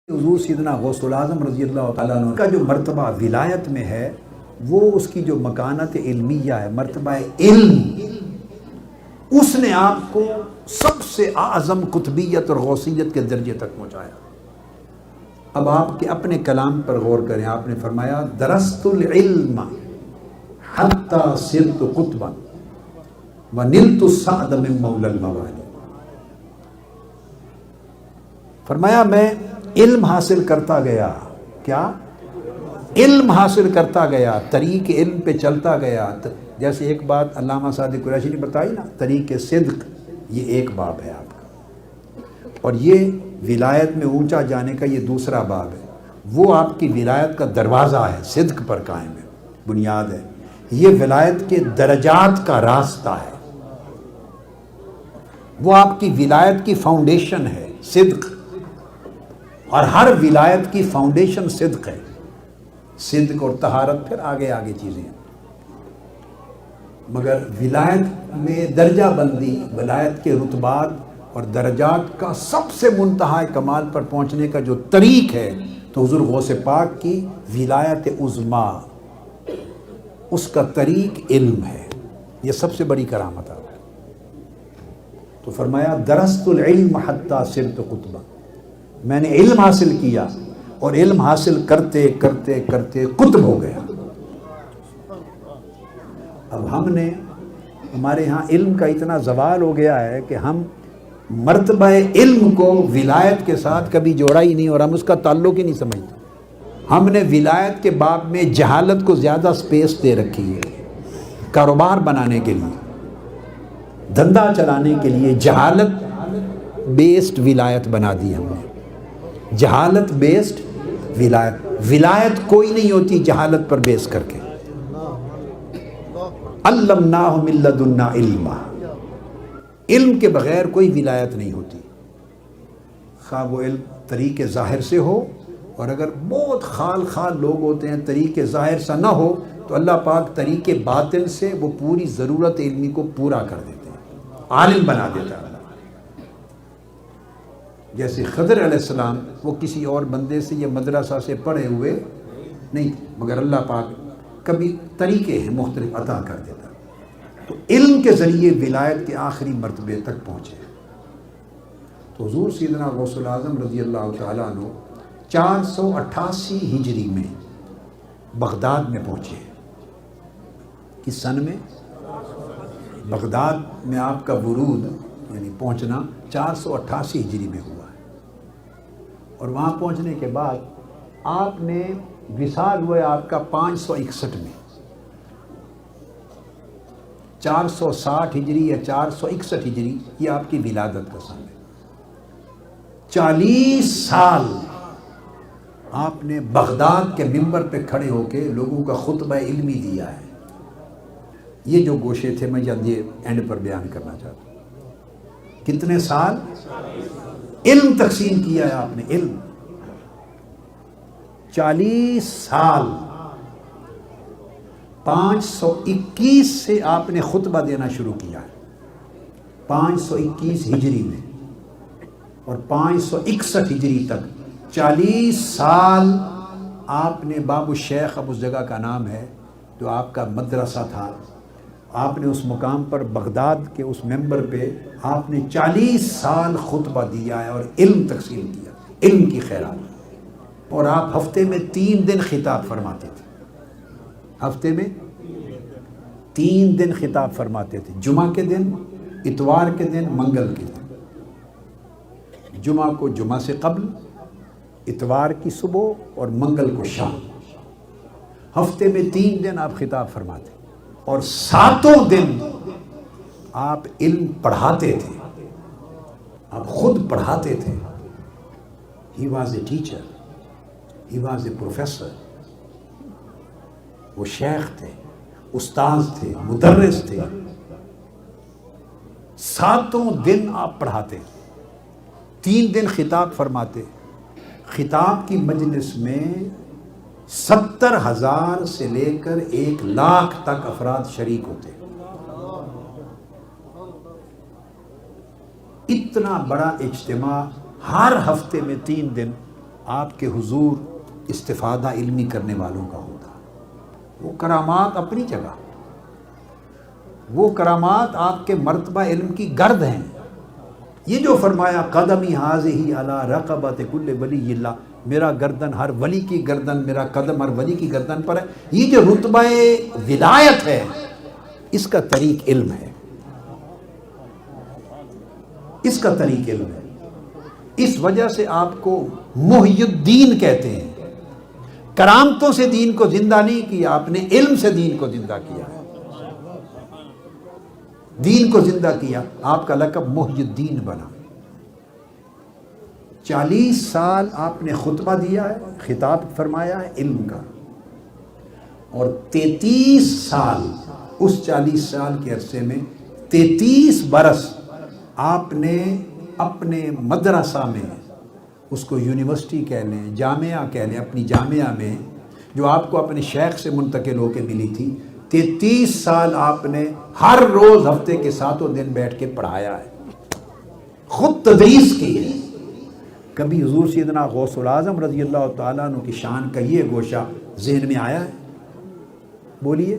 حضور سیدنا غوث العظم رضی اللہ تعالیٰ عنہ کا جو مرتبہ ولایت میں ہے وہ اس کی جو مکانت علمیہ ہے، مرتبہ علم، اس نے آپ کو سب سے اعظم قطبیت اور غوثیت کے درجے تک پہنچایا۔ اب آپ کے اپنے کلام پر غور کریں، آپ نے فرمایا درست العلم حتی صرت قطبا ونلت السعد من مولا الموالی۔ فرمایا میں علم حاصل کرتا گیا، کیا؟ علم حاصل کرتا گیا، طریق علم پہ چلتا گیا۔ جیسے ایک بات علامہ صادق قریشی نے بتائی نا، طریق صدق، یہ ایک باب ہے آپ کا، اور یہ ولایت میں اونچا جانے کا یہ دوسرا باب ہے۔ وہ آپ کی ولایت کا دروازہ ہے، صدق پر قائم ہے، بنیاد ہے۔ یہ ولایت کے درجات کا راستہ ہے، وہ آپ کی ولایت کی فاؤنڈیشن ہے، صدق۔ اور ہر ولایت کی فاؤنڈیشن صدق ہے، صدق اور طہارت پھر آگے آگے چیزیں ہیں۔ مگر ولایت میں درجہ بندی، ولایت کے رتبات اور درجات کا سب سے منتہا کمال پر پہنچنے کا جو طریق ہے تو حضور غوث پاک کی ولایت عظمیٰ، اس کا طریق علم ہے۔ یہ سب سے بڑی کرامت ہے۔ تو فرمایا درست العلم حتی صرت قطبا، میں نے علم حاصل کیا اور علم حاصل کرتے کرتے کرتے قطب ہو گیا۔ اب ہمارے ہاں علم کا اتنا زوال ہو گیا ہے کہ ہم مرتبہ علم کو ولایت کے ساتھ کبھی جوڑا ہی نہیں، اور ہم اس کا تعلق ہی نہیں سمجھتے۔ ہم نے ولایت کے باب میں جہالت کو زیادہ سپیس دے رکھی ہے، کاروبار بنانے کے لیے، دھندا چلانے کے لیے جہالت بیسڈ ولایت بنا دی ہم نے۔ جہالت بیسڈ ولایت، ولایت کوئی نہیں ہوتی جہالت پر بیس کر کے۔ علمناہ من لدنا علما، علم کے بغیر کوئی ولایت نہیں ہوتی، خواہ وہ علم طریق ظاہر سے ہو، اور اگر بہت خال خال لوگ ہوتے ہیں طریق ظاہر سے نہ ہو تو اللہ پاک طریق باطن سے وہ پوری ضرورت علمی کو پورا کر دیتے ہیں، عالم بنا دیتا ہے۔ جیسے خضر علیہ السلام، وہ کسی اور بندے سے یا مدرسہ سے پڑھے ہوئے نہیں، مگر اللہ پاک کبھی طریقے ہیں مختلف عطا کر دیتا۔ تو علم کے ذریعے ولایت کے آخری مرتبے تک پہنچے۔ تو حضور سیدنا غوث العظم رضی اللہ تعالیٰ عنہ 488 ہجری میں بغداد میں پہنچے۔ کس سن میں؟ بغداد میں آپ کا ورود یعنی پہنچنا 488 ہجری میں ہوا ہے، اور وہاں پہنچنے کے بعد آپ نے وصال ہوئے آپ کا 561 میں۔ 460 ہجری یا 461 ہجری یہ آپ کی ولادت کا سن ہے۔ 40 سال آپ نے بغداد کے منبر پہ کھڑے ہو کے لوگوں کا خطبہ علمی دیا ہے۔ یہ جو گوشے تھے میں جلدی اینڈ پر بیان کرنا چاہتا ہوں۔ کتنے سال علم تقسیم کیا ہے آپ نے، علم 40 سال۔ 521 سے آپ نے خطبہ دینا شروع کیا ہے، 521 ہجری میں، اور 561 ہجری تک 40 سال آپ نے باب الشیخ، اب اس جگہ کا نام ہے جو آپ کا مدرسہ تھا، آپ نے اس مقام پر بغداد کے اس منبر پہ آپ نے 40 سال خطبہ دیا ہے اور علم تقسیم کیا، علم کی خیرات۔ اور آپ ہفتے میں 3 دن خطاب فرماتے تھے، ہفتے میں 3 دن خطاب فرماتے تھے، جمعہ کے دن، اتوار کے دن، منگل کے دن۔ جمعہ کو جمعہ سے قبل، اتوار کی صبح اور منگل کو شام۔ ہفتے میں 3 دن آپ خطاب فرماتے، اور 7 دن آپ علم پڑھاتے تھے، آپ خود پڑھاتے تھے۔ He was a teacher, he was a professor, وہ شیخ تھے، استاذ تھے، مدرس تھے۔ 7 دن آپ پڑھاتے، 3 دن خطاب فرماتے۔ خطاب کی مجلس میں 70,000 سے لے کر 1,00,000 تک افراد شریک ہوتے۔ اتنا بڑا اجتماع ہر ہفتے میں 3 دن آپ کے حضور استفادہ علمی کرنے والوں کا ہوتا. وہ کرامات اپنی جگہ، وہ کرامات آپ کے مرتبہ علم کی گرد ہیں. یہ جو فرمایا قدمی حاذہ علی رقبۃ کل ولی اللہ، میرا گردن ہر ولی کی گردن، میرا قدم ہر ولی کی گردن پر ہے، یہ جو رتبہ ولایت ہے اس کا طریق علم ہے، اس کا طریق علم ہے. اس وجہ سے آپ کو محی الدین کہتے ہیں. کرامتوں سے دین کو زندہ نہیں کیا آپ نے، علم سے دین کو زندہ کیا ہے. دین کو زندہ کیا، آپ کا لقب محی الدین بنا. 40 سال آپ نے خطبہ دیا ہے، خطاب فرمایا ہے علم کا، اور 33 سال، اس 40 سال کے عرصے میں 33 برس آپ نے اپنے مدرسہ میں، اس کو یونیورسٹی کہہ لیں، جامعہ کہہ لیں، اپنی جامعہ میں جو آپ کو اپنے شیخ سے منتقل ہو کے ملی تھی، 33 سال آپ نے ہر روز ہفتے کے 7 دن بیٹھ کے پڑھایا ہے، خود تدریس کی ہے. کبھی حضور سیدنا غوث العظم رضی اللہ تعالیٰ عنہ کی شان کا یہ گوشہ ذہن میں آیا ہے؟ بولیے.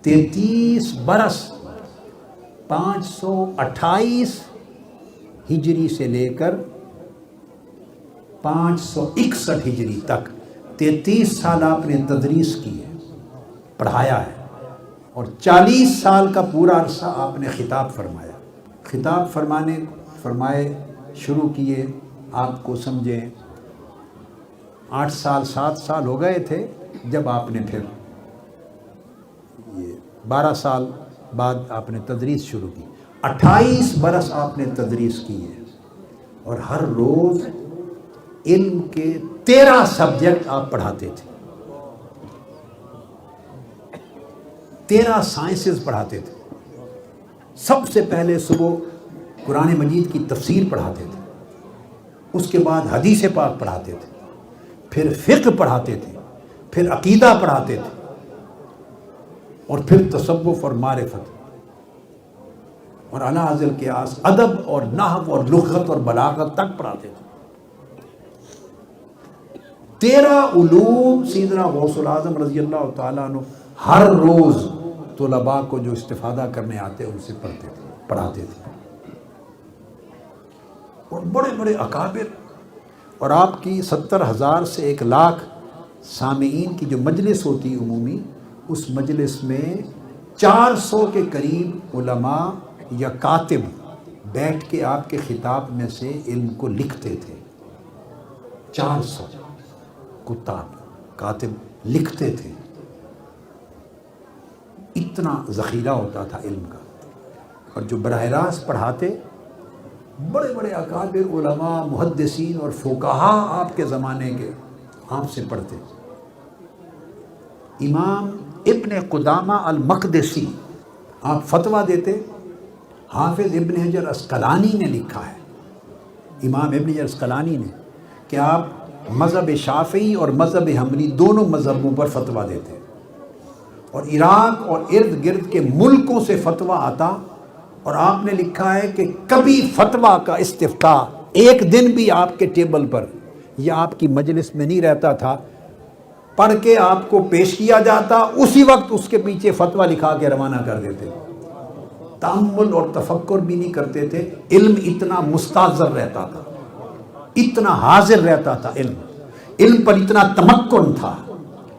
33 برس 528 ہجری سے لے کر 561 ہجری تک 33 سال آپ نے تدریس کی ہے، پڑھایا ہے، اور 40 سال کا پورا عرصہ آپ نے خطاب فرمایا. خطاب فرمائے شروع کیے، آپ کو سمجھیں 8 سال 7 سال ہو گئے تھے جب آپ نے پھر یہ 12 سال بعد آپ نے تدریس شروع کی. 28 برس آپ نے تدریس کی ہے، اور ہر روز علم کے 13 سبجیکٹ آپ پڑھاتے تھے، 13 سائنسز پڑھاتے تھے. سب سے پہلے صبح قرآن مجید کی تفسیر پڑھاتے تھے، اس کے بعد حدیث پاک پڑھاتے تھے، پھر فقہ پڑھاتے تھے، پھر عقیدہ پڑھاتے تھے، اور پھر تصوف اور معرفت، اور اعلیٰ حاصل قیاس، ادب اور نحو اور لغت اور بلاغت تک پڑھاتے تھے. 13 علوم سیدنا غوث العظم رضی اللہ تعالیٰ عنہ ہر روز طلباء کو جو استفادہ کرنے آتے ان سے پڑھتے تھے، پڑھاتے تھے. اور بڑے بڑے اکابر، اور آپ کی 70,000 سے 1,00,000 سامعین کی جو مجلس ہوتی عمومی، اس مجلس میں 400 کے قریب علماء یا کاتب بیٹھ کے آپ کے خطاب میں سے علم کو لکھتے تھے. 400 کتاب کاتب لکھتے تھے. اتنا ذخیرہ ہوتا تھا علم کا. اور جو براہ راست پڑھاتے، بڑے بڑے اکابر علماء محدثین اور فقہا آپ کے زمانے کے آپ سے پڑھتے. امام ابن قدامہ المقدسی آپ فتویٰ دیتے. حافظ ابن حجر عسقلانی نے لکھا ہے، امام ابن حجر عسقلانی نے، کہ آپ مذہب شافعی اور مذہب حنبلی دونوں مذہبوں پر فتویٰ دیتے، اور عراق اور ارد گرد کے ملکوں سے فتویٰ آتا، اور آپ نے لکھا ہے کہ کبھی فتویٰ کا استفتاء ایک دن بھی آپ کے ٹیبل پر یا آپ کی مجلس میں نہیں رہتا تھا. پڑھ کے آپ کو پیش کیا جاتا، اسی وقت اس کے پیچھے فتویٰ لکھا کے روانہ کر دیتے. تأمل اور تفکر بھی نہیں کرتے تھے. علم اتنا مستحضر رہتا تھا، اتنا حاضر رہتا تھا. علم پر اتنا تمکن تھا،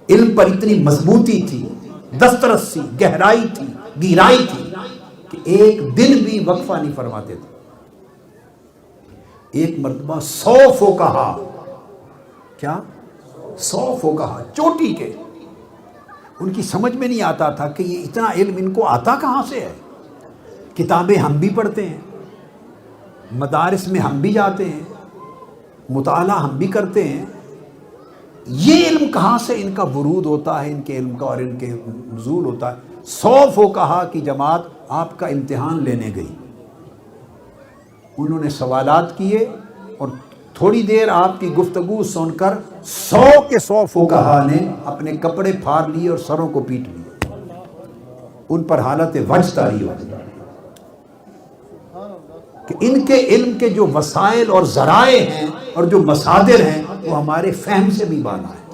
علم پر اتنی مضبوطی تھی، دسترسی، گہرائی تھی، گہرائی تھی کہ ایک دن بھی وقفہ نہیں فرماتے تھے. ایک مرتبہ 100 فقہا، کیا 100 فقہا چوٹی کے، ان کی سمجھ میں نہیں آتا تھا کہ یہ اتنا علم ان کو آتا کہاں سے ہے. کتابیں ہم بھی پڑھتے ہیں، مدارس میں ہم بھی جاتے ہیں، مطالعہ ہم بھی کرتے ہیں، یہ علم کہاں سے ان کا ورود ہوتا ہے، ان کے علم کا اور ان کے نزول ہوتا ہے. 100 فقہا کی جماعت آپ کا امتحان لینے گئی. انہوں نے سوالات کیے، اور تھوڑی دیر آپ کی گفتگو سن کر 100 کے 100 فقہا نے اپنے کپڑے پھاڑ لیے اور سروں کو پیٹ لیے. ان پر حالت وجد طاری ہو گئی. کہ ان کے علم کے جو وسائل اور ذرائع ہیں اور جو مصادر ہیں وہ ہمارے فہم سے بھی بالا ہے.